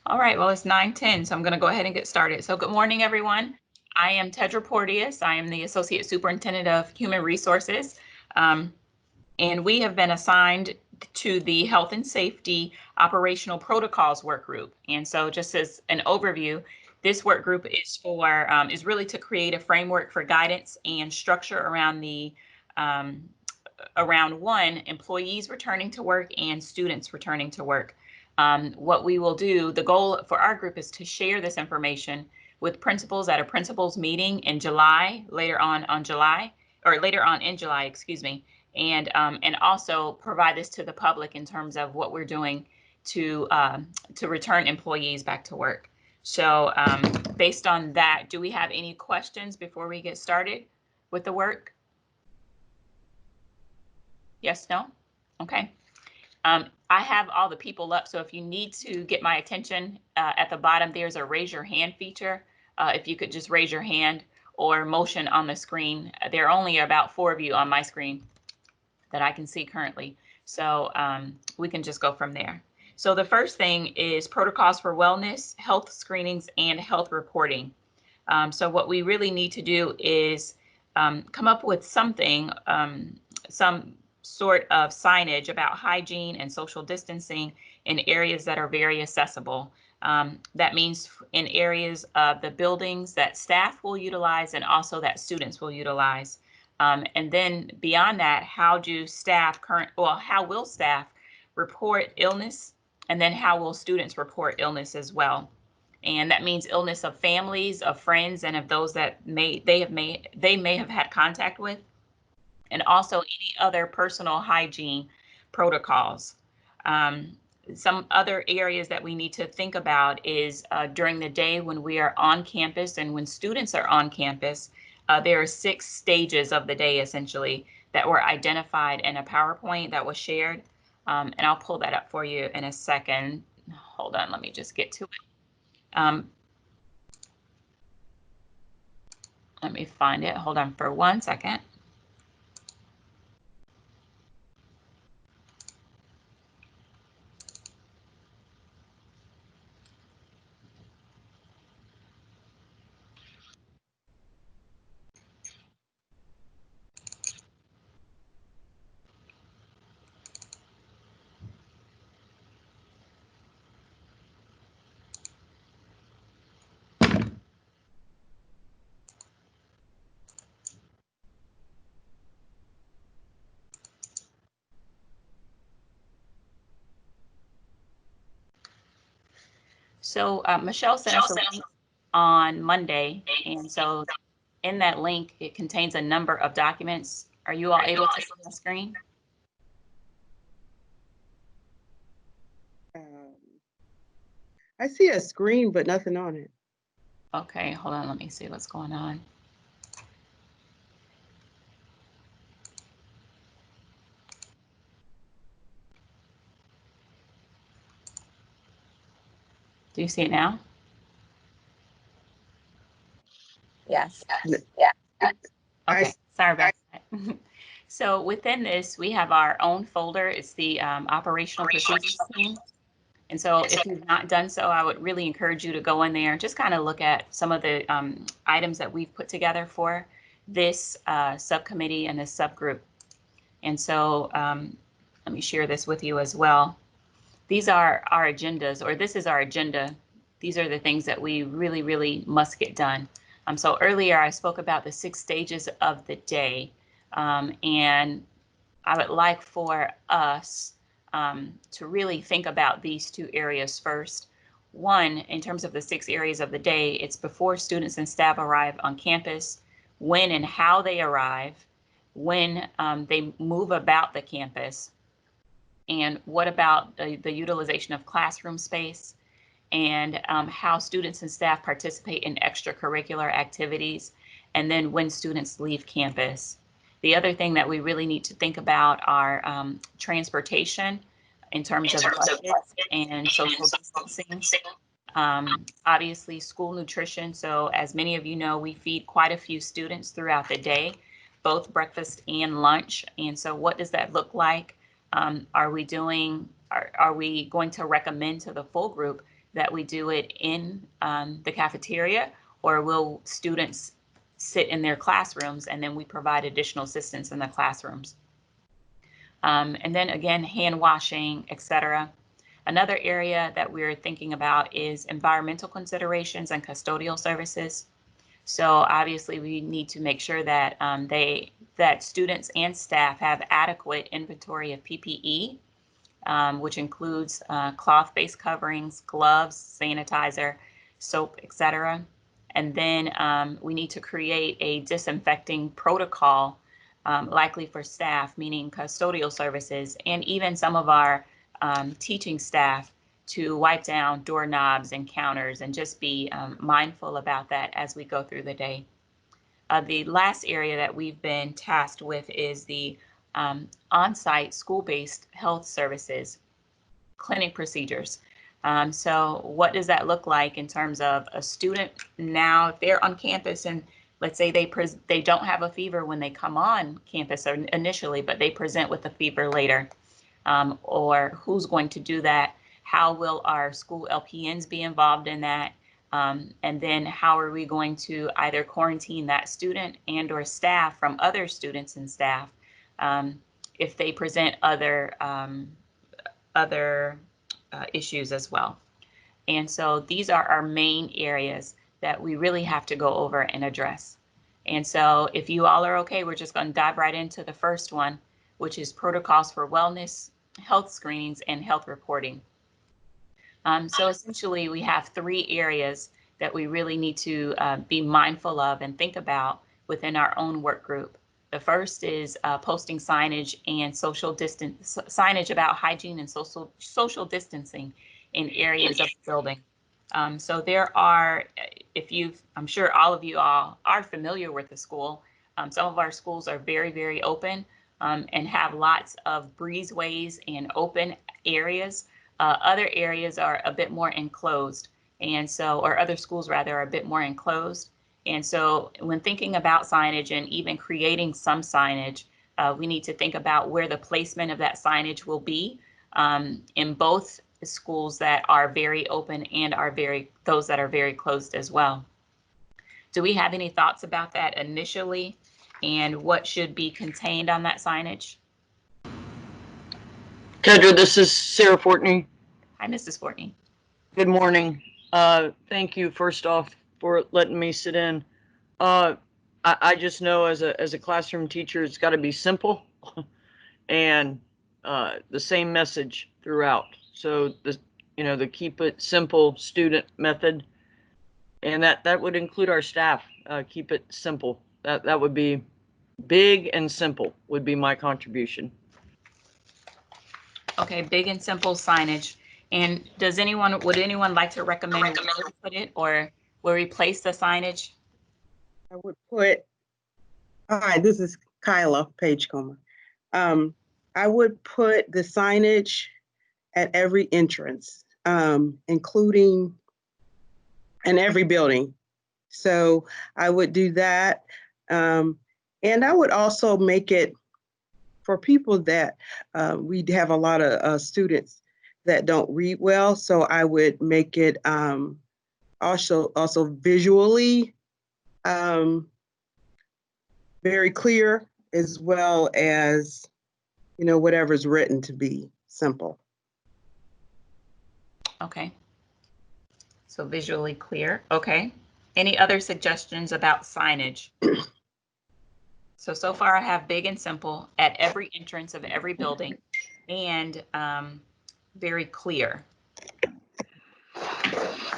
All right, well, it's 9:10, so I'm going to go ahead and get started. So good morning, everyone. I am Tedra Porteous. I am the Associate Superintendent of Human Resources, and we have been assigned to the Health and Safety Operational Protocols Work Group. And so just as an overview, this work group is really to create a framework for guidance and structure around around one, employees returning to work and students returning to work. What we will do, the goal for our group is to share this information with principals at a principals meeting in July, later on in July, excuse me, and also provide this to the public in terms of what we're doing to return employees back to work. So based on that, do we have any questions before we get started with the work? Yes, no? Okay. I have all the people up, so if you need to get my attention, at the bottom, there's a raise your hand feature. If you could just raise your hand or motion on the screen. There are only about 4 of you on my screen that I can see currently. So we can just go from there. So the first thing is protocols for wellness, health screenings, and health reporting. So what we really need to do is come up with something, some sort of signage about hygiene and social distancing in areas that are very accessible. That means in areas of the buildings that staff will utilize and also that students will utilize. And then beyond that, how will staff report illness? And then how will students report illness as well? And that means illness of families, of friends, and of those that they may have had contact with, and also any other personal hygiene protocols. Some other areas that we need to think about is during the day when we are on campus and when students are on campus, there are 6 stages of the day essentially that were identified in a PowerPoint that was shared. And I'll pull that up for you in a second. Hold on, let me just get to it. Let me find it. Hold on for 1 second. So Michelle sent us a link on Monday, and so in that link, it contains a number of documents. Are you all able to see the screen? I see a screen, but nothing on it. Okay, hold on, let me see what's going on. Do you see it now? Yes. Yeah. Okay, sorry about that. So within this, we have our own folder. It's the operational procedures team. And so if you've not done so, I would really encourage you to go in there and just kind of look at some of the items that we've put together for this subcommittee and this subgroup. And so let me share this with you as well. These are our agendas, or this is our agenda. These are the things that we really, really must get done. So earlier I spoke about the 6 stages of the day, and I would like for us to really think about these 2 areas first. One, in terms of the 6 areas of the day, it's before students and staff arrive on campus, when and how they arrive, when they move about the campus, and what about the utilization of classroom space, and how students and staff participate in extracurricular activities, and then when students leave campus. The other thing that we really need to think about are transportation in terms of budgets and social distancing. Obviously, school nutrition. So as many of you know, we feed quite a few students throughout the day, both breakfast and lunch. And so what does that look like? Are we going to recommend to the full group that we do it in the cafeteria, or will students sit in their classrooms and then we provide additional assistance in the classrooms? And then again, hand washing, etc. Another area that we're thinking about is environmental considerations and custodial services. So obviously we need to make sure that that students and staff have adequate inventory of PPE, which includes cloth-based coverings, gloves, sanitizer, soap, etc. And then we need to create a disinfecting protocol, likely for staff, meaning custodial services, and even some of our teaching staff, to wipe down doorknobs and counters and just be mindful about that as we go through the day. The last area that we've been tasked with is the on-site school-based health services, clinic procedures. So what does that look like in terms of a student now, if they're on campus and let's say they don't have a fever when they come on campus initially, but they present with a fever later, or who's going to do that? How will our school LPNs be involved in that? And then how are we going to either quarantine that student and or staff from other students and staff if they present other issues as well? And so these are our main areas that we really have to go over and address. And so if you all are okay, we're just going to dive right into the first one, which is protocols for wellness, health screenings, and health reporting. So essentially, we have three areas that we really need to be mindful of and think about within our own work group. The first is posting signage and signage about hygiene and social distancing in areas of the building. So there are, I'm sure all of you all are familiar with the school. Some of our schools are very, very open and have lots of breezeways and open areas. Other areas are a bit more enclosed, and so, or other schools rather, are a bit more enclosed. And so when thinking about signage and even creating some signage, we need to think about where the placement of that signage will be in both schools that are very open and those that are very closed as well. Do we have any thoughts about that initially, and what should be contained on that signage? Tedra, this is Sarah Fortney. Hi, Mrs. Fortney. Good morning. Thank you, first off, for letting me sit in. I just know as a classroom teacher, it's got to be simple and the same message throughout. So the keep it simple student method, and that would include our staff. Keep it simple. That would be big and simple would be my contribution. Okay, big and simple signage. And would anyone like to recommend where we put it, or where we place the signage? I would put, hi, this is Kyla Pagecoma. I would put the signage at every entrance, including in every building. So I would do that. And I would also make it for people that we have a lot of students that don't read well. So I would make it also visually very clear, as well as, whatever's written to be simple. Okay. So visually clear. Okay. Any other suggestions about signage? So far I have big and simple at every entrance of every building, and very clear.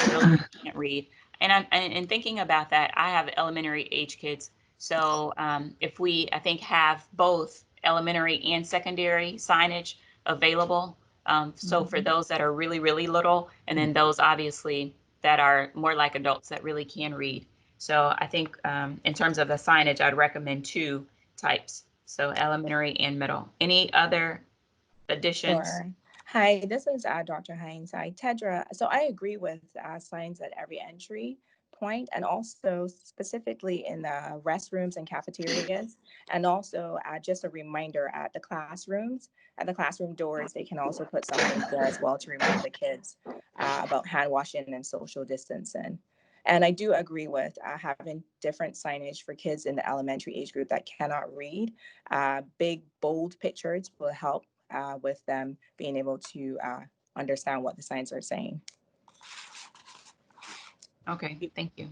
Really can't read. And thinking about that, I have elementary age kids. So if we, I think, have both elementary and secondary signage available. So for those that are really, really little, and then those obviously that are more like adults that really can read. So I think in terms of the signage, I'd recommend two types. So elementary and middle. Any other additions? Sure. Hi, this is Dr. Hines. Hi, Tedra. So I agree with signs at every entry point, and also specifically in the restrooms and cafeterias, and also just a reminder at the classrooms, at the classroom doors, they can also put something there as well to remind the kids about hand washing and social distancing. And I do agree with having different signage for kids in the elementary age group that cannot read. Big, bold pictures will help with them being able to understand what the signs are saying. Okay, thank you.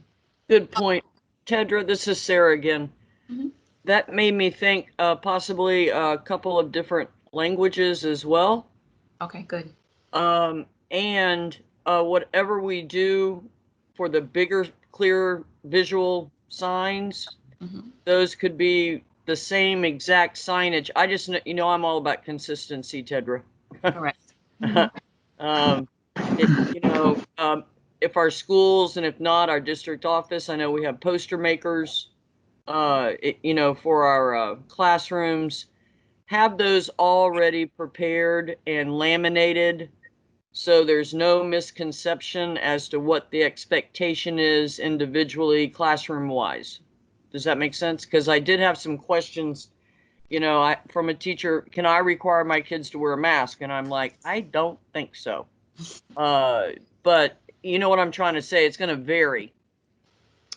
Good point. Tedra, this is Sarah again. Mhm. That made me think possibly a couple of different languages as well. Okay, good. And whatever we do for the bigger, clearer visual signs, Mhm. those could be the same exact signage. I just, you know, I'm all about consistency, Tedra. Correct. Mhm. You know, if our schools and if not our district office, I know we have poster makers, you know, for our classrooms, have those already prepared and laminated so there's no misconception as to what the expectation is individually classroom wise. Does that make sense? Because I did have some questions, you know, from a teacher, can I require my kids to wear a mask? And I'm like, I don't think so. But you know what I'm trying to say? It's going to vary.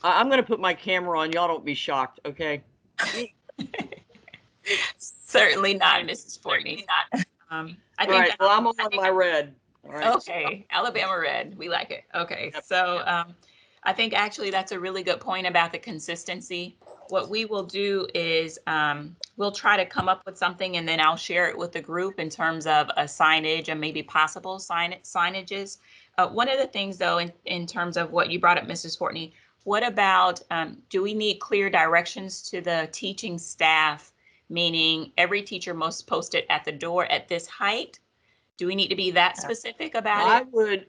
I'm going to put my camera on. Y'all don't be shocked, okay? Certainly not, Mrs. Fortney. I All think right. Well, I'm on my red. All right. okay, Alabama red. We like it. Okay, Yep. so I think actually that's a really good point about the consistency. What we will do is we'll try to come up with something and then I'll share it with the group in terms of a signage and maybe possible signages. One of the things though, in terms of what you brought up, Mrs. Fortney, what about do we need clear directions to the teaching staff, meaning every teacher must post it at the door at this height? Do we need to be that specific about it?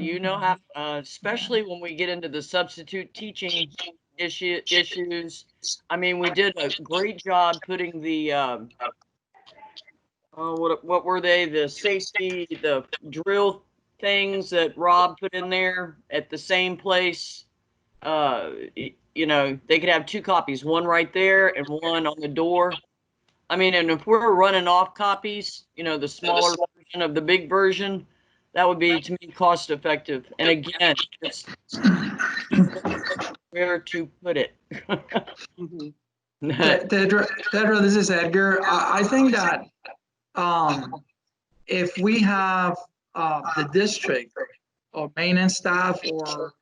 You know how, especially when we get into the substitute teaching issues. I mean, we did a great job putting the, what were they? The safety, the drill things that Rob put in there at the same place. You know, they could have two copies, one right there and one on the door. I mean, and if we're running off copies, you know, the smaller version of the big version, that would be to me cost effective. And again, it's where to put it. Mhm. Tedra, this is Edgar. I think that if we have the district or maintenance staff or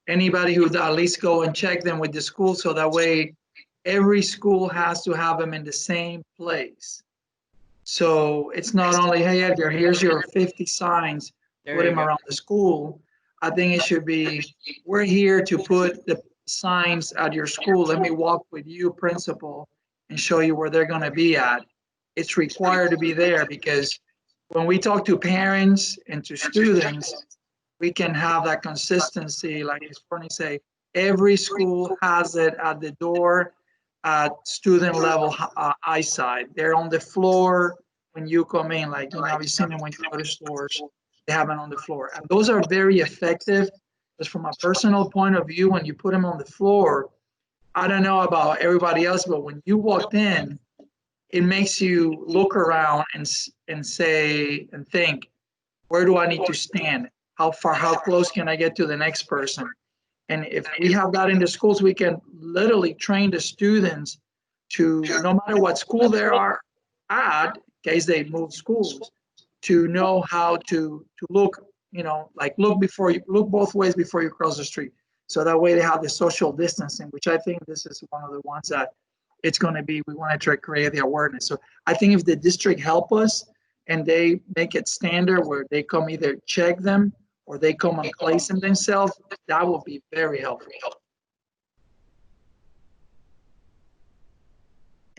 anybody who at least go and check them with the school, so that way every school has to have them in the same place. So it's not only, hey, Edgar, here's your 50 signs, There put you them go. around the school. I think it should be, we're here to put the signs at your school. Let me walk with you, principal, and show you where they're going to be at. It's required to be there because when we talk to parents and to students, we can have that consistency. Like as Bernie say, every school has it at the door at student level eyesight. They're on the floor when you come in, like, you know, you've seen them when you go to stores, they have it on the floor. And those are very effective because from a personal point of view, when you put them on the floor, I don't know about everybody else, but when you walked in, it makes you look around and say, and think, where do I need to stand? How far, how close can I get to the next person? And if we have that in the schools, we can literally train the students to, no matter what school they are at, in case they move schools, to know how to look, you know, like look before you look both ways before you cross the street. So that way they have the social distancing, which I think this is one of the ones that it's going to be, we want to try to create the awareness. So I think if the district help us and they make it standard where they come either check them or they come and place them themselves, that will be very helpful.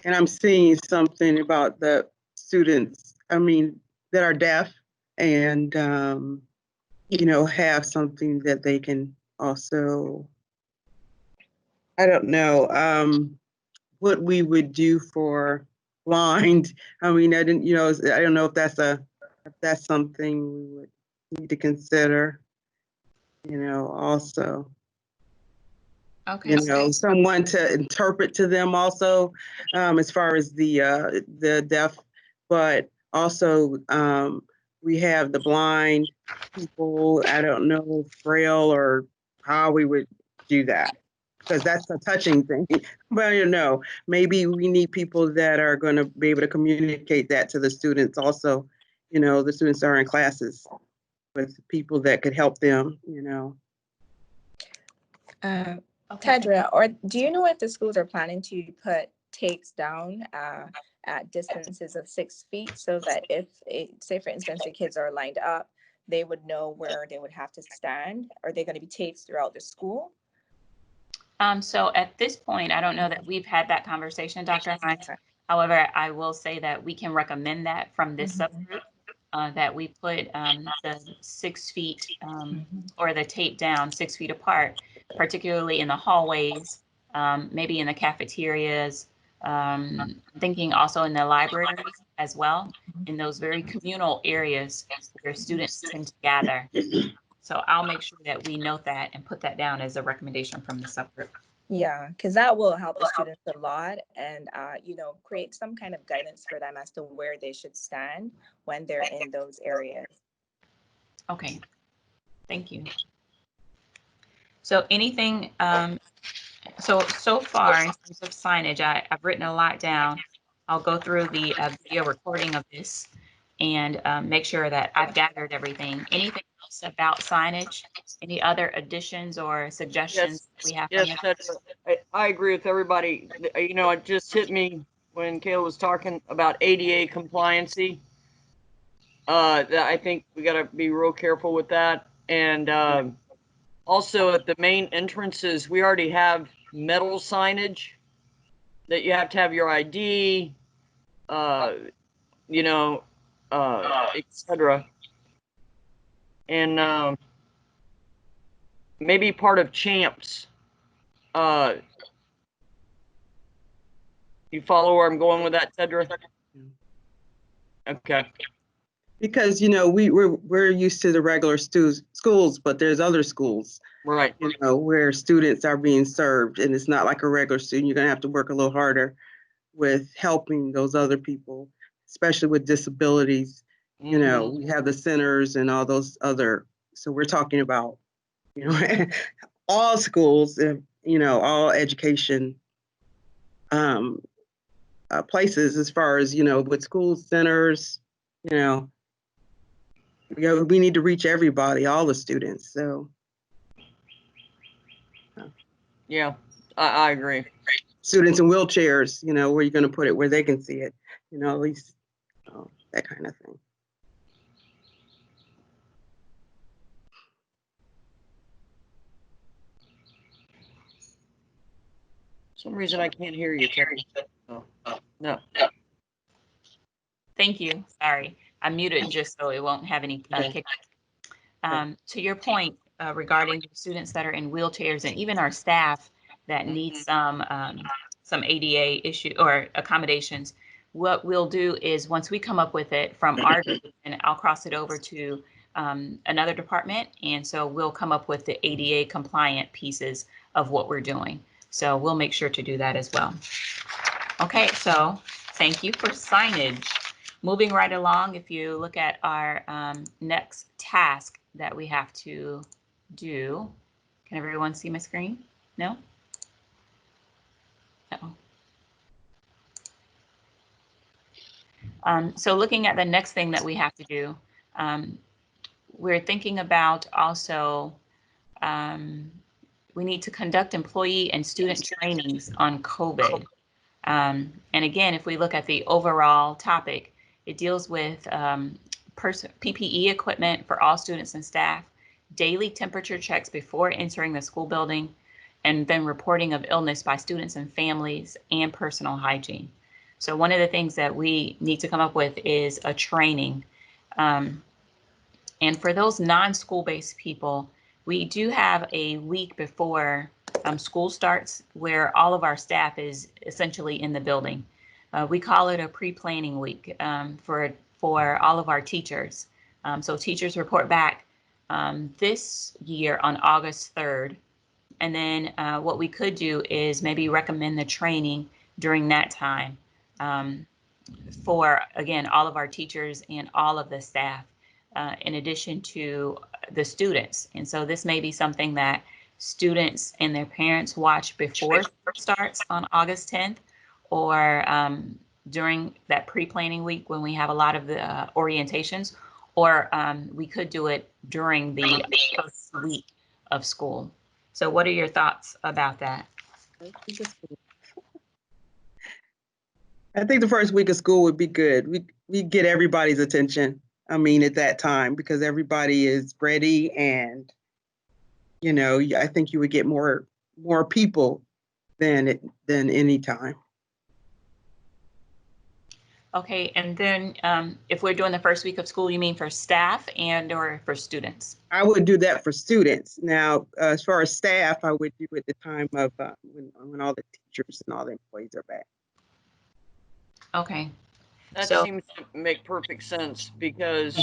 And I'm seeing something about the students, I mean, that are deaf and, you know, have something that they can also, I don't know, what we would do for blind. I mean, I didn't, you know, I don't know if that's something we would need to consider. also, Okay. someone to interpret to them also, as far as the deaf, but also, we have the blind people. I don't know, frail, or how we would do that, because that's a touching thing. But maybe we need people that are going to be able to communicate that to the students also. The students are in classes with people that could help them. Okay. Tedra, or do you know if the schools are planning to put tapes down at distances of 6 feet, so that if, say for instance, the kids are lined up, they would know where they would have to stand? Are they going to be tapes throughout the school? So at this point, I don't know that we've had that conversation, Dr. Hines. However, I will say that we can recommend that from this subgroup, that we put the 6 feet or the tape down 6 feet apart, particularly in the hallways, maybe in the cafeterias, thinking also in the libraries as well, in those very communal areas where students tend to gather. So I'll make sure that we note that and put that down as a recommendation from the subgroup. Yeah, because that will help the students a lot, and create some kind of guidance for them as to where they should stand when they're in those areas. Okay, thank you. So anything, so far in terms of signage, I've written a lot down. I'll go through the video recording of this and make sure that I've gathered everything. Anything else about signage? Any other additions or suggestions we have? Yes, I agree with everybody. It just hit me when Kayla was talking about ADA compliancy. That I think we got to be real careful with that. And also at the main entrances, we already have metal signage that you have to have your ID, etc. And maybe part of champs. You follow where I'm going with that, Tedra? Okay. Because we're used to the regular schools, but there's other schools, Right. where students are being served, and it's not like a regular student. You're gonna have to work a little harder with helping those other people, especially with disabilities. We have the centers and all those other. So we're talking about, all schools, all education places, as far as with school centers. We need to reach everybody, all the students. So yeah, I agree. Students in wheelchairs, where you're going to put it where they can see it, at least that kind of thing. For some reason I can't hear you, Terry. Oh, no. Thank you. Sorry, I muted just so it won't have any kick. To your point regarding students that are in wheelchairs and even our staff that need some ADA issue or accommodations, what we'll do is once we come up with it from our group, and I'll cross it over to another department, and so we'll come up with the ADA compliant pieces of what we're doing. So we'll make sure to do that as well. Okay, so thank you for signage. Moving right along, if you look at our next task that we have to do, can everyone see my screen? No? Uh-oh. So looking at the next thing that we have to do, we're thinking about also, we need to conduct employee and student trainings on COVID. And again, if we look at the overall topic, it deals with PPE equipment for all students and staff, daily temperature checks before entering the school building, and then reporting of illness by students and families, and personal hygiene. So one of the things that we need to come up with is a training. And for those non-school-based people, we do have a week before school starts where all of our staff is essentially in the building. We call it a pre-planning week for all of our teachers. So teachers report back this year on August 3rd. And then what we could do is maybe recommend the training during that time for, again, all of our teachers and all of the staff, in addition to the students. And so this may be something that students and their parents watch before it starts on August 10th, or during that pre-planning week when we have a lot of the orientations, or we could do it during the first week of school. So what are your thoughts about that? I think the first week of school would be good. We get everybody's attention. I mean, at that time, because everybody is ready, and I think you would get more people than any time. Okay, and then if we're doing the first week of school, you mean for staff and or for students? I would do that for students. Now, as far as staff, I would do at the time of when all the teachers and all the employees are back. Okay. That So- seems to make perfect sense, because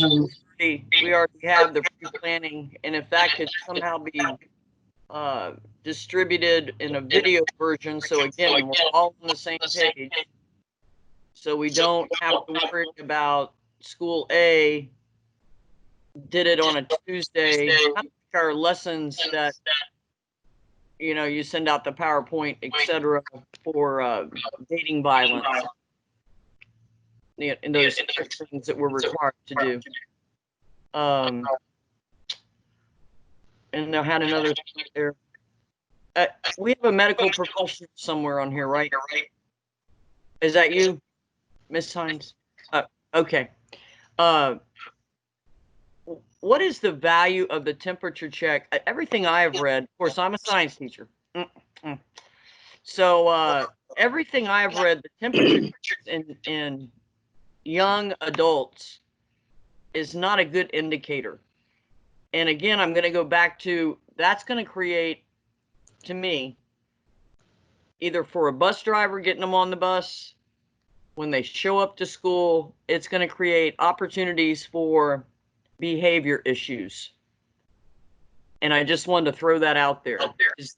we already have the pre-planning, and if that could somehow be distributed in a video version, so again, we're all on the same page, so we don't have to worry about school A did it on a Tuesday. Not like our lessons that you send out the PowerPoint, etc., for dating violence. And those things that we're required to do. And I had another thing there. We have a medical professional somewhere on here, right? Is that you, Miss Hines? Okay. What is the value of the temperature check? Everything I have read, of course, I'm a science teacher. So everything I've read, the temperature in young adults is not a good indicator. And again, I'm going to go back to, that's going to create, to me, either for a bus driver getting them on the bus, when they show up to school, it's going to create opportunities for behavior issues. And I just wanted to throw that out there. Does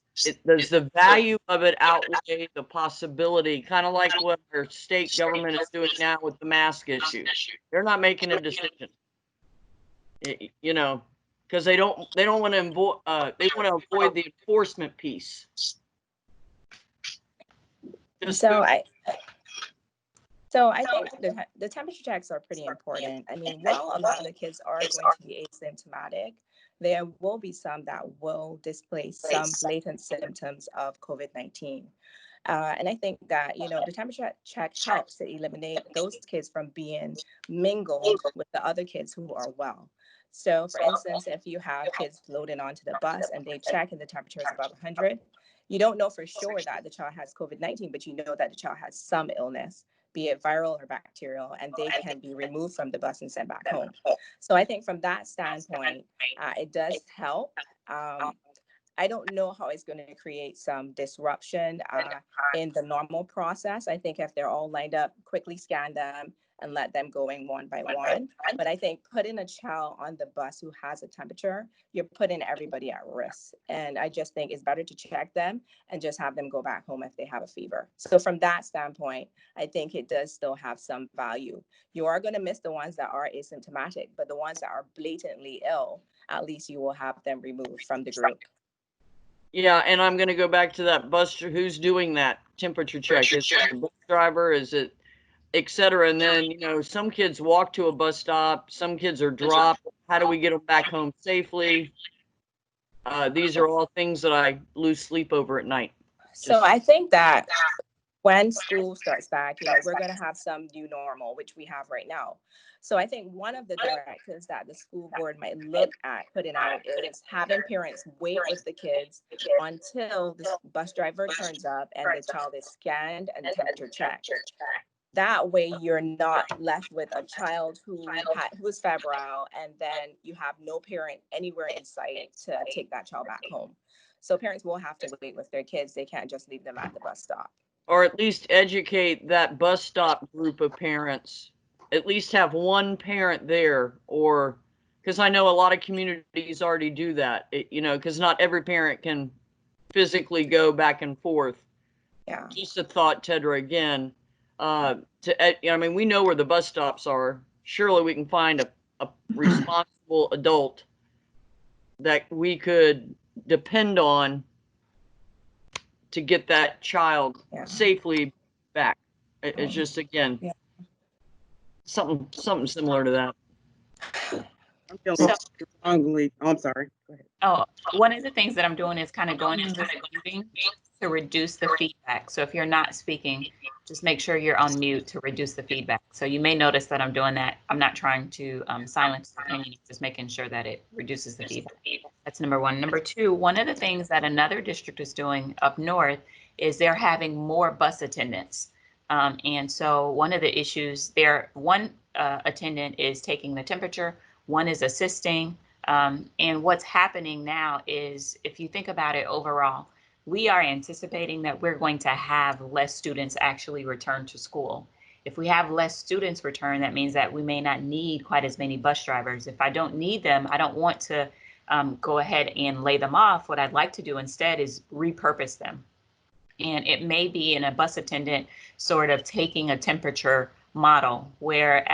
the value of it outweigh the possibility, kind of like what our state government is doing now with the mask issue? They're not making a decision, because they don't want to they want to avoid the enforcement piece. So I think the temperature checks are pretty important. I mean, while a lot of the kids are going to be asymptomatic, there will be some that will display some latent symptoms of COVID-19. And I think that, the temperature check helps to eliminate those kids from being mingled with the other kids who are well. So for instance, if you have kids loading onto the bus and they check and the temperature is above 100, you don't know for sure that the child has COVID-19, but you know that the child has some illness, be it viral or bacterial, and they can be removed from the bus and sent back home. So I think from that standpoint, it does help. I don't know how it's going to create some disruption in the normal process. I think if they're all lined up, quickly scan them and let them go in one by one. But I think putting a child on the bus who has a temperature, you're putting everybody at risk. And I just think it's better to check them and just have them go back home if they have a fever. So from that standpoint, I think it does still have some value. You are going to miss the ones that are asymptomatic, but the ones that are blatantly ill, at least you will have them removed from the group. Yeah, and I'm going to go back to that bus. Who's doing that temperature check? Is it the bus driver? Is it et cetera? And then, some kids walk to a bus stop. Some kids are dropped. How do we get them back home safely? These are all things that I lose sleep over at night. So I think that when school starts back, we're going to have some new normal, which we have right now. So I think one of the directives that the school board might look at putting out is having parents wait with the kids until the bus driver turns up and the child is scanned and temperature checked. That way you're not left with a child who's febrile, and then you have no parent anywhere in sight to take that child back home. So parents will have to wait with their kids. They can't just leave them at the bus stop. Or at least educate that bus stop group of parents. At least have one parent there, or because I know a lot of communities already do that, you know, because not every parent can physically go back and forth. Yeah. Just a thought, Tedra, again, I mean, we know where the bus stops are. Surely we can find a responsible adult that we could depend on to get that child safely back. It's just, again, something similar to that. I'm feeling strongly. Oh, I'm sorry. Go ahead. Oh, one of the things that I'm doing is kind of going into muting to reduce the feedback. So if you're not speaking, just make sure you're on mute to reduce the feedback. So you may notice that I'm doing that. I'm not trying to silence the opinion, just making sure that it reduces the feedback. That's number one. Number two, one of the things that another district is doing up north is they're having more bus attendants. And so one of the issues there, one attendant is taking the temperature, one is assisting. And what's happening now is, if you think about it overall, we are anticipating that we're going to have less students actually return to school. If we have less students return, that means that we may not need quite as many bus drivers. If I don't need them, I don't want to go ahead and lay them off. What I'd like to do instead is repurpose them. And it may be in a bus attendant sort of taking a temperature model where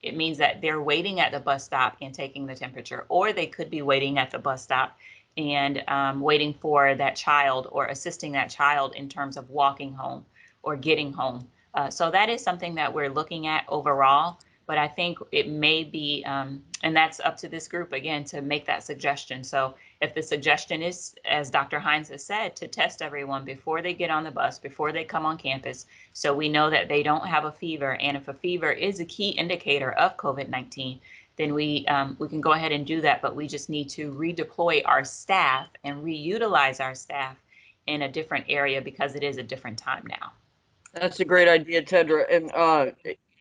it means that they're waiting at the bus stop and taking the temperature, or they could be waiting at the bus stop and waiting for that child or assisting that child in terms of walking home or getting home. So that is something that we're looking at overall, but I think it may be, and that's up to this group again to make that suggestion. So if the suggestion is, as Dr. Hines has said, to test everyone before they get on the bus, before they come on campus, so we know that they don't have a fever. And if a fever is a key indicator of COVID-19, then we can go ahead and do that. But we just need to redeploy our staff and reutilize our staff in a different area because it is a different time now. That's a great idea, Tedra.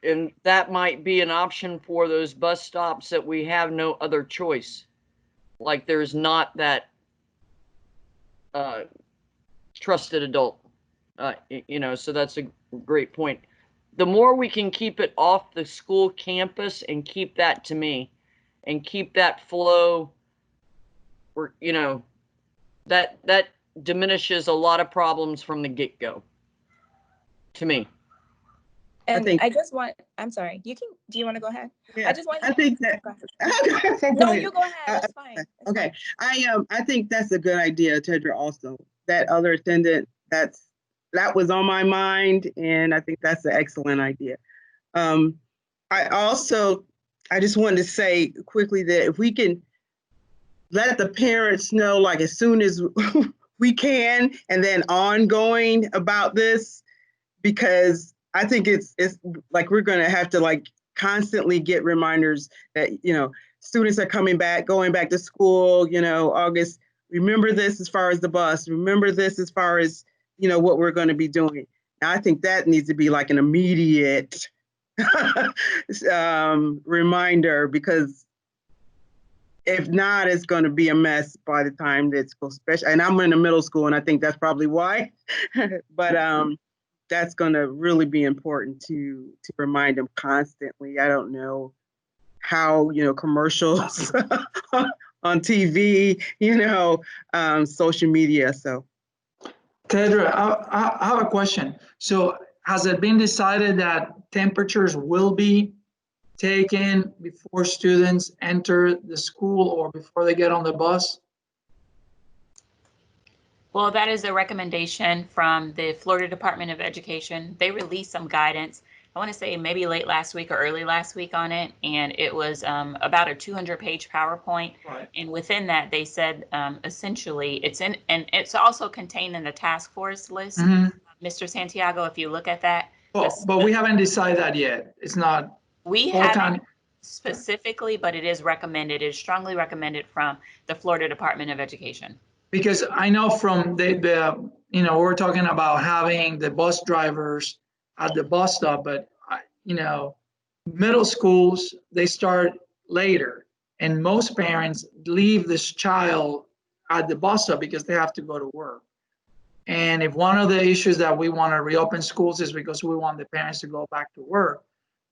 And that might be an option for those bus stops that we have no other choice. Like there's not that trusted adult, you know, so that's a great point. The more we can keep it off the school campus and keep that, to me, and keep that flow, or, you know, that diminishes a lot of problems from the get-go, to me. And I just want, I'm sorry, do you want to go ahead? Yeah, I just want I think that. no, you go ahead. It's fine. It's okay, fine. I think that's a good idea, Tedra. Also, that other attendant, that was on my mind, and I think that's an excellent idea. I just wanted to say quickly that if we can let the parents know, like as soon as we can, and then ongoing about this, because I think it's like we're going to have to like constantly get reminders that, you know, students are going back to school, you know, August, remember this as far as the bus, remember this as far as, you know, what we're going to be doing. And I think that needs to be like an immediate reminder, because if not, it's going to be a mess by the time that school, especially, and I'm in the middle school, and I think that's probably why, but that's going to really be important to remind them constantly. I don't know how, you know, commercials on TV, you know, social media. So, Tedra, I have a question. So has it been decided that temperatures will be taken before students enter the school or before they get on the bus? Well, that is a recommendation from the Florida Department of Education. They released some guidance, I want to say maybe late last week or early last week on it. And it was about a 200-page PowerPoint. Right. And within that, they said essentially and it's also contained in the task force list. Mr. Santiago, if you look at that. But we haven't decided that yet. It's not. We haven't specifically, but it is recommended. It is strongly recommended from the Florida Department of Education. Because I know from the you know, we're talking about having the bus drivers at the bus stop, but you know, middle schools, they start later, and most parents leave this child at the bus stop because they have to go to work. And if one of the issues that we want to reopen schools is because we want the parents to go back to work,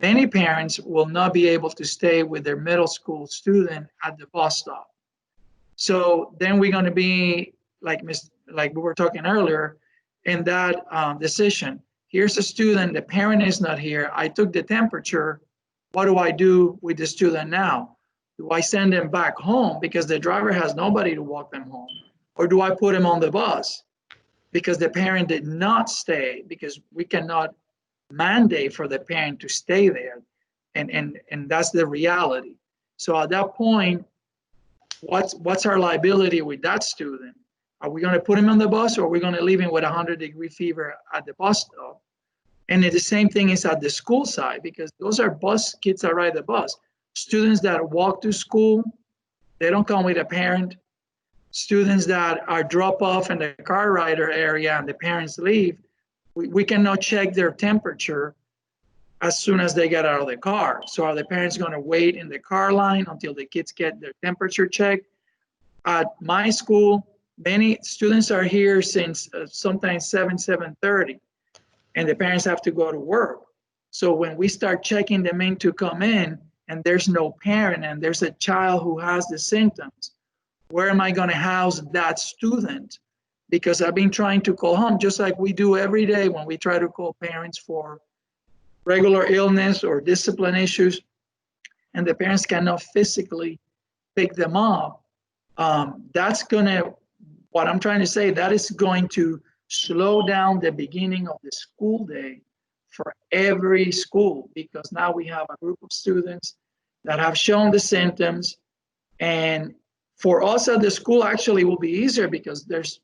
Many parents will not be able to stay with their middle school student at the bus stop. So then we're going to be like we were talking earlier in that decision. Here's a student, the parent is not here. I took the temperature. What do I do with the student now? Do I send them back home because the driver has nobody to walk them home? Or do I put them on the bus because the parent did not stay, because we cannot mandate for the parent to stay there. And that's the reality. So at that point, what's our liability with that student? Are we going to put him on the bus, or are we going to leave him with 100-degree fever at the bus stop? And the same thing is at the school side, because those are bus kids that ride the bus. Students that walk to school, they don't come with a parent. Students that are drop off in the car rider area and the parents leave, we cannot check their temperature as soon as they get out of the car. So are the parents going to wait in the car line until the kids get their temperature checked? At my school, many students are here since sometimes 7:30, and the parents have to go to work. So when we start checking them in to come in, and there's no parent, and there's a child who has the symptoms, where am I going to house that student? Because I've been trying to call home, just like we do every day when we try to call parents for regular illness or discipline issues, and the parents cannot physically pick them up. That's going to, what I'm trying to say, that is going to slow down the beginning of the school day for every school, because now we have a group of students that have shown the symptoms. And for us at the school, actually will be easier because there's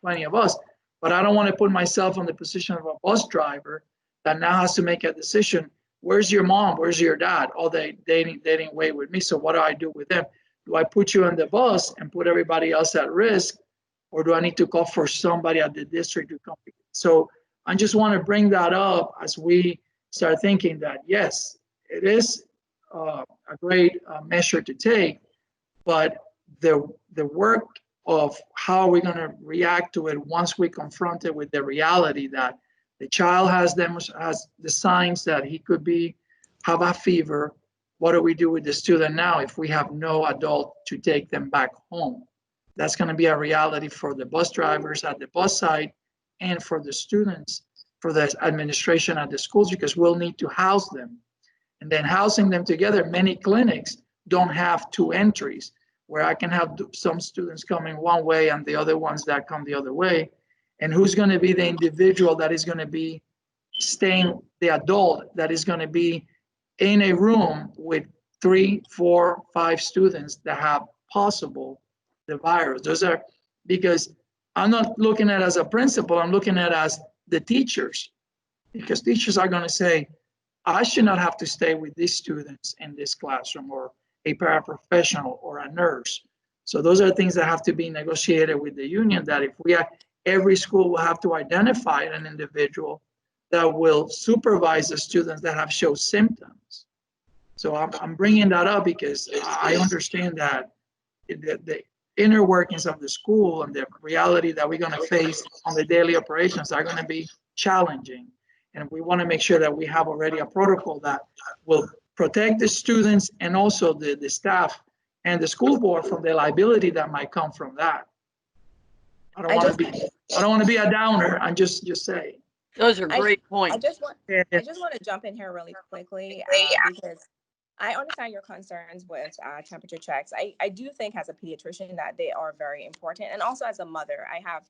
plenty of us. But I don't want to put myself in the position of a bus driver that now has to make a decision. Where's your mom? Where's your dad? Oh, they didn't wait with me. So what do I do with them? Do I put you on the bus and put everybody else at risk? Or do I need to call for somebody at the district to come? So I just want to bring that up as we start thinking that, yes, it is a great measure to take, but the work of how we're going to react to it once we confront it with the reality that the child has the signs that he could have a fever. What do we do with the student now if we have no adult to take them back home? That's going to be a reality for the bus drivers at the bus side and for the students, for the administration at the schools, because we'll need to house them. And then housing them together, many clinics don't have two entries, where I can have some students coming one way and the other ones that come the other way. And who's going to be the individual that is going to be staying, the adult that is going to be in a room with 3, 4, 5 students that have possible the virus? Those are, because I'm not looking at it as a principal, I'm looking at it as the teachers, because teachers are going to say, I should not have to stay with these students in this classroom, or a paraprofessional or a nurse. So those are things that have to be negotiated with the union, that if every school will have to identify an individual that will supervise the students that have shown symptoms. So I'm bringing that up because I understand that the inner workings of the school and the reality that we're going to face on the daily operations are going to be challenging. And we want to make sure that we have already a protocol that will protect the students and also the staff and the school board from the liability that might come from that. I don't want to be a downer. I'm just saying. Those are great points. I just want to jump in here really quickly because I understand your concerns with temperature checks. I do think as a pediatrician that they are very important. And also as a mother, I have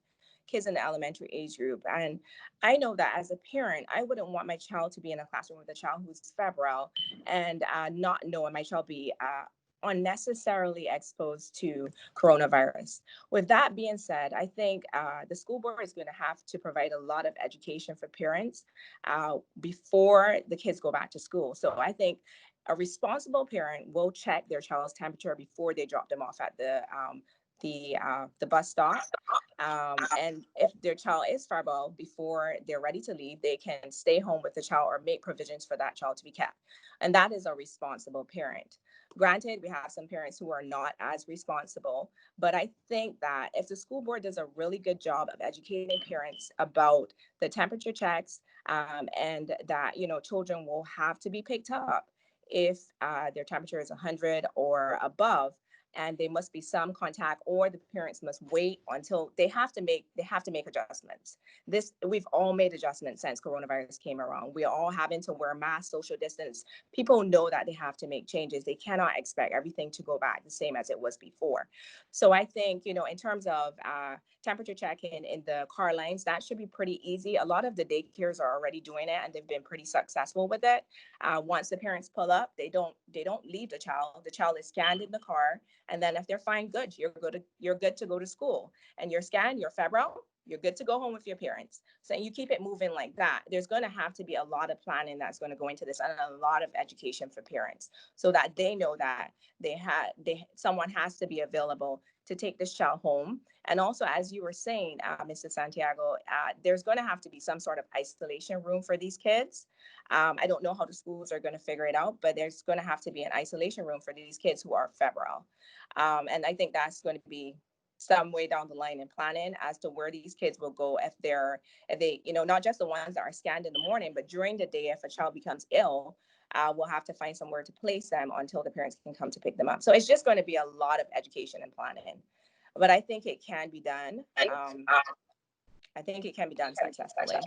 kids in the elementary age group. And I know that as a parent, I wouldn't want my child to be in a classroom with a child who's febrile and not knowing my child be unnecessarily exposed to coronavirus. With that being said, I think the school board is going to have to provide a lot of education for parents before the kids go back to school. So I think a responsible parent will check their child's temperature before they drop them off at the bus stop. And if their child is febrile, before they're ready to leave, they can stay home with the child or make provisions for that child to be kept. And that is a responsible parent. Granted, we have some parents who are not as responsible, but I think that if the school board does a really good job of educating parents about the temperature checks, and that, children will have to be picked up if their temperature is 100 or above, and there must be some contact, or the parents must wait until they have to make adjustments. We've all made adjustments since coronavirus came around. We are all having to wear masks, social distance. People know that they have to make changes. They cannot expect everything to go back the same as it was before. So I think, in terms of temperature checking in the car lanes, that should be pretty easy. A lot of the daycares are already doing it, and they've been pretty successful with it. Once the parents pull up, they don't leave the child. The child is scanned in the car, and then if they're fine, good, you're good to go to school. And you're scanned, you're febrile, you're good to go home with your parents. So you keep it moving like that. There's going to have to be a lot of planning that's going to go into this, and a lot of education for parents, so that they know that someone has to be available to take this child home. And also, as you were saying, Mr. Santiago, there's going to have to be some sort of isolation room for these kids. I don't know how the schools are going to figure it out, but there's going to have to be an isolation room for these kids who are febrile. And I think that's going to be some way down the line in planning as to where these kids will go if they, not just the ones that are scanned in the morning, but during the day, if a child becomes ill, we'll have to find somewhere to place them until the parents can come to pick them up. So it's just going to be a lot of education and planning, but I think it can be done. I think it can be done successfully.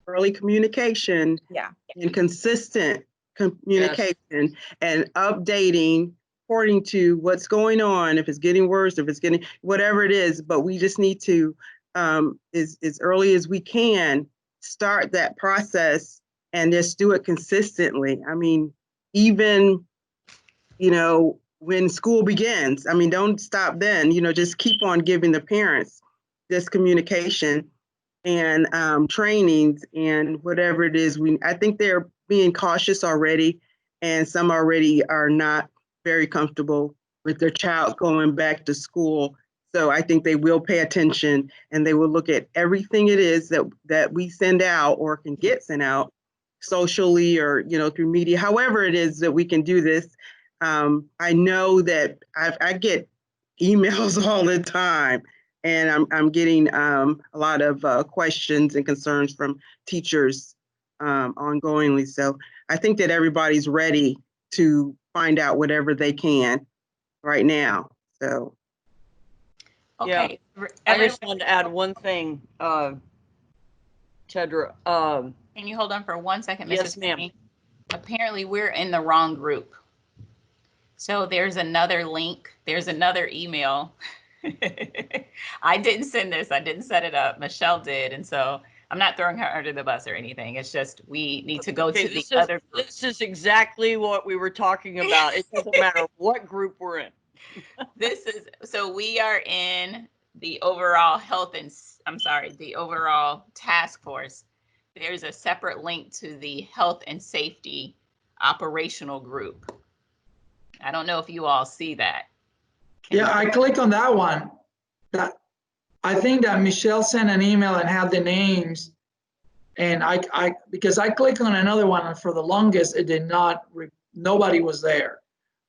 Early communication, Yeah, and consistent communication, and updating according to what's going on, if it's getting worse, if it's getting whatever it is. But we just need to, as early as we can, start that process and just do it consistently. I mean, even, when school begins, don't stop then, just keep on giving the parents this communication and trainings and whatever it is. I think they're being cautious already, and some already are not very comfortable with their child going back to school. So I think they will pay attention, and they will look at everything it is that we send out or can get sent out socially, or through media, however it is that we can do this. I know that I get emails all the time, and I'm getting a lot of questions and concerns from teachers ongoingly. So I think that everybody's ready to find out whatever they can right now. So. Okay. Yeah. I just wanted to add one thing, Tedra. Can you hold on for 1 second, Mrs. Yes, ma'am. Apparently we're in the wrong group. So there's another link. There's another email. I didn't send this. I didn't set it up. Michelle did. And so I'm not throwing her under the bus or anything. It's just we need to go to the other group. This is exactly what we were talking about. It doesn't matter what group we're in. So we are in the overall the overall task force. There's a separate link to the health and safety operational group. I don't know if you all see that. I click on that one. I think that Michelle sent an email and had the names, and because I click on another one, and for the longest it did not, nobody was there,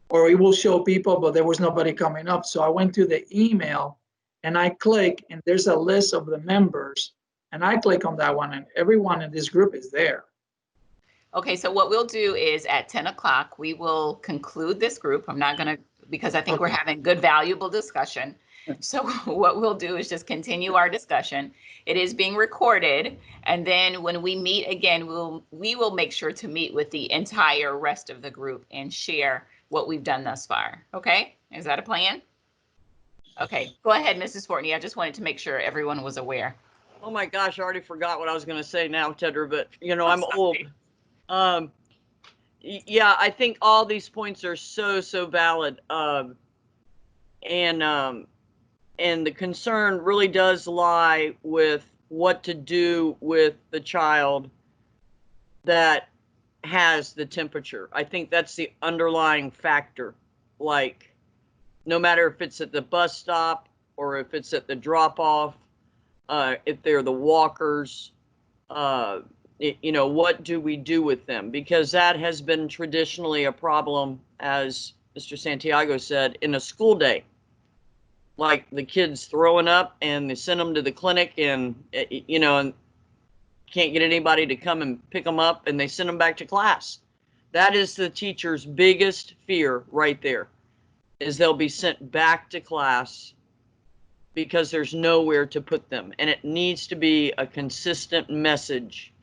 or it will show people, but there was nobody coming up. So I went to the email and I click, and there's a list of the members, and I click on that one, and everyone in this group is there. Okay, so what we'll do is at 10 o'clock, we will conclude this group. I'm not going to, because I think we're having good, valuable discussion. So what we'll do is just continue our discussion. It is being recorded. And then when we meet again, we will make sure to meet with the entire rest of the group and share what we've done thus far. Okay, is that a plan? Okay, go ahead, Mrs. Fortney. I just wanted to make sure everyone was aware. Oh my gosh, I already forgot what I was going to say now, Tedra, but I'm old. Yeah, I think all these points are so valid. And the concern really does lie with what to do with the child that has the temperature. I think that's the underlying factor. Like, no matter if it's at the bus stop or if it's at the drop off, if they're the walkers, what do we do with them? Because that has been traditionally a problem, as Mr. Santiago said, in a school day. Like the kids throwing up and they send them to the clinic, and, and can't get anybody to come and pick them up, and they send them back to class. That is the teacher's biggest fear right there, is they'll be sent back to class because there's nowhere to put them. And it needs to be a consistent message.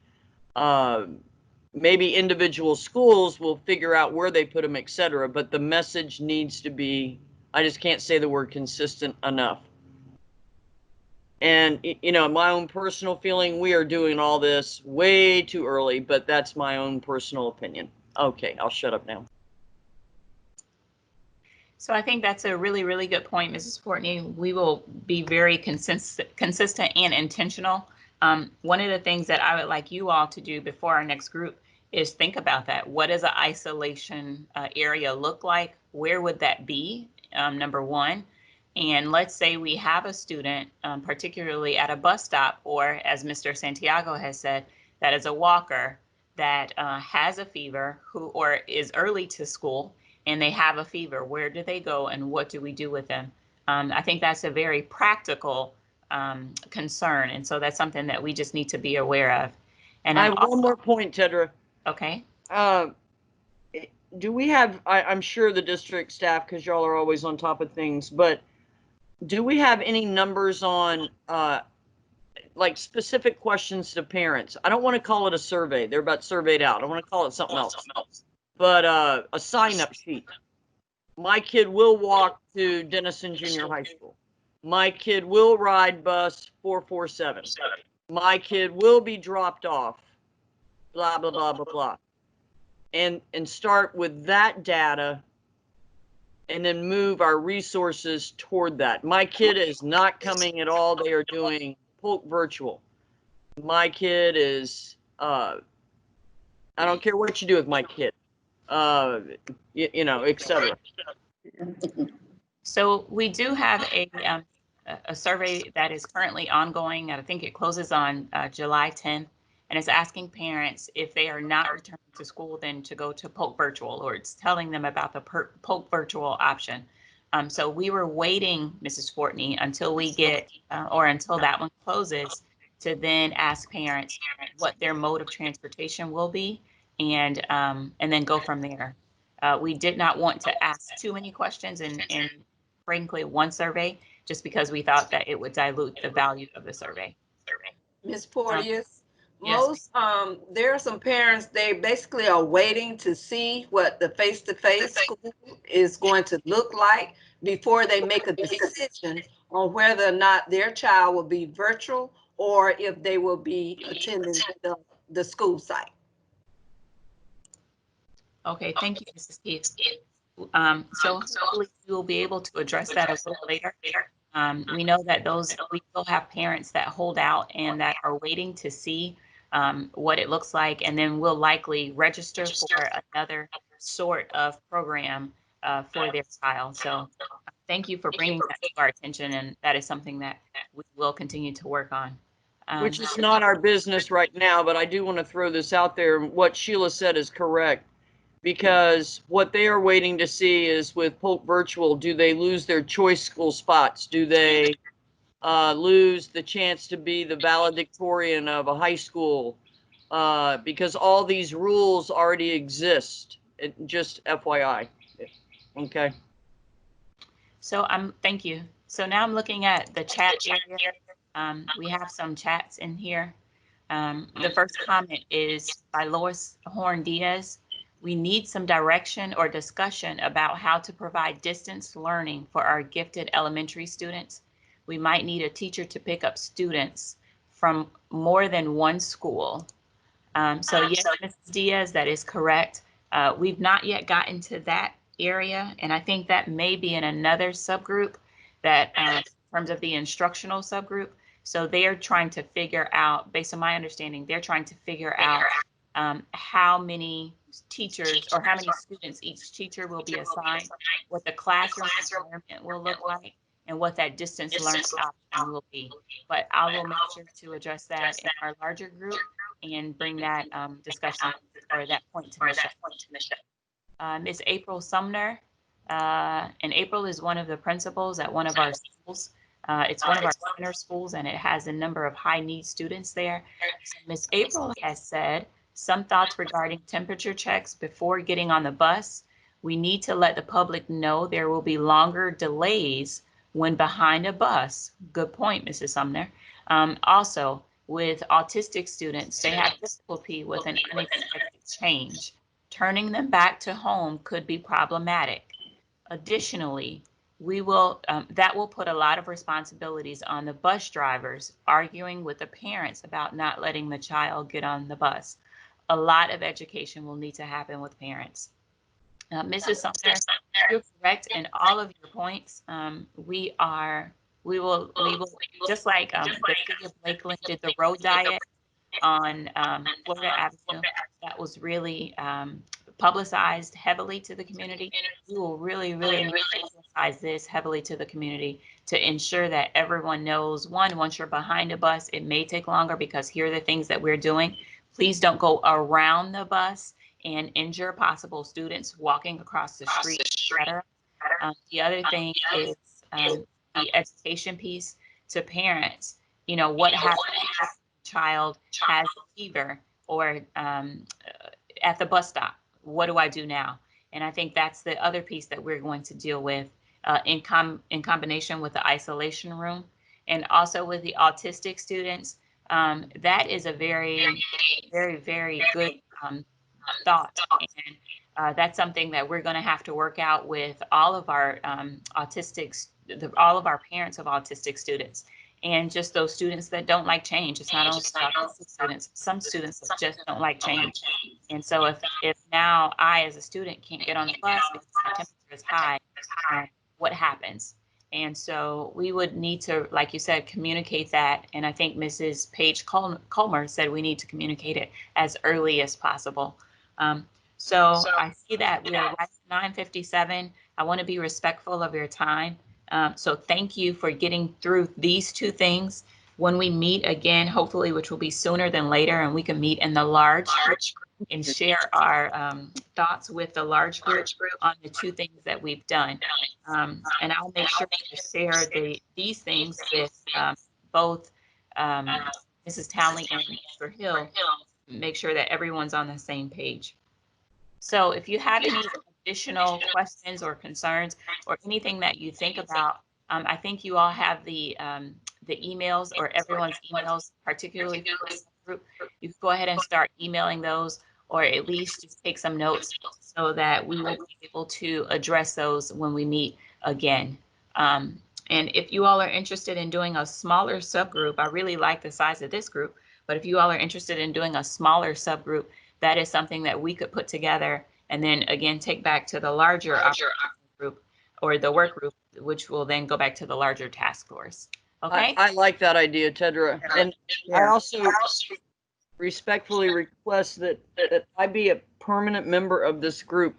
Maybe individual schools will figure out where they put them, etc. But the message needs to be, I just can't say the word consistent enough. And, you know, my own personal feeling, we are doing all this way too early, but that's my own personal opinion. Okay, I'll shut up now. So I think that's a really, really good point, Mrs. Fortney. We will be very consistent and intentional. One of the things that I would like you all to do before our next group is think about that. What does an isolation area look like? Where would that be? Number one. And let's say we have a student, particularly at a bus stop, or as Mr. Santiago has said, that is a walker that has a fever or is early to school, and they have a fever. Where do they go, and what do we do with them? I think that's a very practical concern, and so that's something that we just need to be aware of. And I have one more point, Tedra. Okay. Do we have, I'm sure the district staff, because y'all are always on top of things, but do we have any numbers on like specific questions to parents? I don't want to call it a survey. They're about surveyed out. I want to call it something else. But a sign-up sheet. My kid will walk to Denison Junior High School. My kid will ride bus 447. My kid will be dropped off. Blah, blah, blah, blah, blah. And start with that data and then move our resources toward that. My kid is not coming at all. They are doing Polk virtual. My kid is, I don't care what you do with my kid. You know, etc. So we do have a survey that is currently ongoing, and I think it closes on July 10th, and it's asking parents if they are not returning to school, then to go to Polk Virtual, or it's telling them about the Polk Virtual option. So we were waiting, Mrs. Fortney, until we get, or until that one closes, to then ask parents what their mode of transportation will be, and then go from there. We did not want to ask too many questions and frankly one survey, just because we thought that it would dilute the value of the survey. Ms. Porteous, Yes. there are some parents, they basically are waiting to see what the face-to-face school is going to look like before they make a decision on whether or not their child will be virtual or if they will be attending the school site. Okay, thank you, Mrs. Keith. So hopefully we will be able to address that a little later. We know that we still have parents that hold out and that are waiting to see what it looks like, and then we'll likely register for another sort of program for their child. So thank you for bringing that to our attention, and that is something that we will continue to work on. Which is not our business right now, but I do want to throw this out there. What Sheila said is correct, because what they are waiting to see is with Polk Virtual, do they lose their choice school spots? Do they lose the chance to be the valedictorian of a high school? Because all these rules already exist. Just FYI. Okay. So thank you. So now I'm looking at the chat area. We have some chats in here. The first comment is by Lois Horn Diaz. We need some direction or discussion about how to provide distance learning for our gifted elementary students. We might need a teacher to pick up students from more than one school. So yes, Mrs. Diaz, that is correct. We've not yet gotten to that area, and I think that may be in another subgroup that in terms of the instructional subgroup. So they're trying to figure out, based on my understanding, they're trying to figure out how many teachers or how many students each teacher will be assigned, what the classroom environment will look like, and what that distance learning option will be. But I will make sure to address that in our larger group and bring that discussion or that point to Michelle. Ms. April Sumner, and April is one of the principals at one of our schools. It's one of our center schools, and it has a number of high need students there. So Ms. April has said some thoughts regarding temperature checks before getting on the bus. We need to let the public know there will be longer delays when behind a bus. Good point, Mrs. Sumner. Also, with autistic students, they have difficulty with an unexpected change. Turning them back to home could be problematic. Additionally, that will put a lot of responsibilities on the bus drivers arguing with the parents about not letting the child get on the bus. A lot of education will need to happen with parents. Mrs. Sumner, you're correct in all of your points. We will, just like the city of Lakeland did the road diet on Florida Avenue, that was really publicized heavily to the community. We will really, really publicize this heavily to the community to ensure that everyone knows, one, once you're behind a bus, it may take longer because here are the things that we're doing. Please don't go around the bus and injure possible students walking across the street, etc. The other thing is the education piece to parents. You know, what happens if a child has a fever or at the bus stop? What do I do now? And I think that's the other piece that we're going to deal with in combination with the isolation room and also with the autistic students. That is a very, very, very good thought. And that's something that we're going to have to work out with all of our all of our parents of autistic students and just those students that don't like change. It's not only autistic students, some students that just don't like change. And so if now I, as a student, can't get on the bus because the temperature is high, what happens? And so we would need to, like you said, communicate that. And I think Mrs. Paige Colmer said we need to communicate it as early as possible. So I see that we're right at 9:57. I want to be respectful of your time. So thank you for getting through these two things. When we meet again, hopefully, which will be sooner than later, and we can meet in the large group and share our thoughts with the large group on the two things that we've done. And I'll make sure to share these things with both Mrs. Townley and Mr. Hill, make sure that everyone's on the same page. So if you have any additional questions or concerns or anything that you think about, I think you all have the emails or everyone's emails, particularly for this group. You can go ahead and start emailing those or at least just take some notes so that we will be able to address those when we meet again. And if you all are interested in doing a smaller subgroup, I really like the size of this group, but if you all are interested in doing a smaller subgroup, that is something that we could put together and then again take back to the larger group or the work group, which will then go back to the larger task force. Okay. I like that idea, Tedra. And I also respectfully request that I be a permanent member of this group.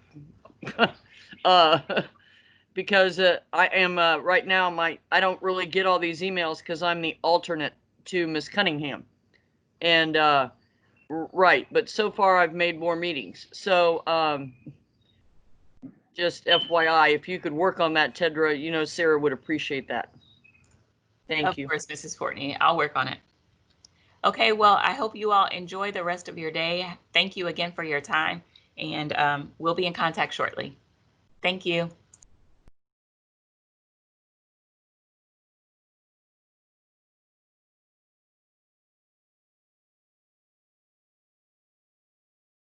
Because I am right now, I don't really get all these emails because I'm the alternate to Miss Cunningham. And right, but so far I've made more meetings. So just FYI, if you could work on that, Tedra, you know, Sarah would appreciate that. Thank you. Of course, Mrs. Courtney, I'll work on it. Okay, well, I hope you all enjoy the rest of your day. Thank you again for your time, and we'll be in contact shortly. Thank you.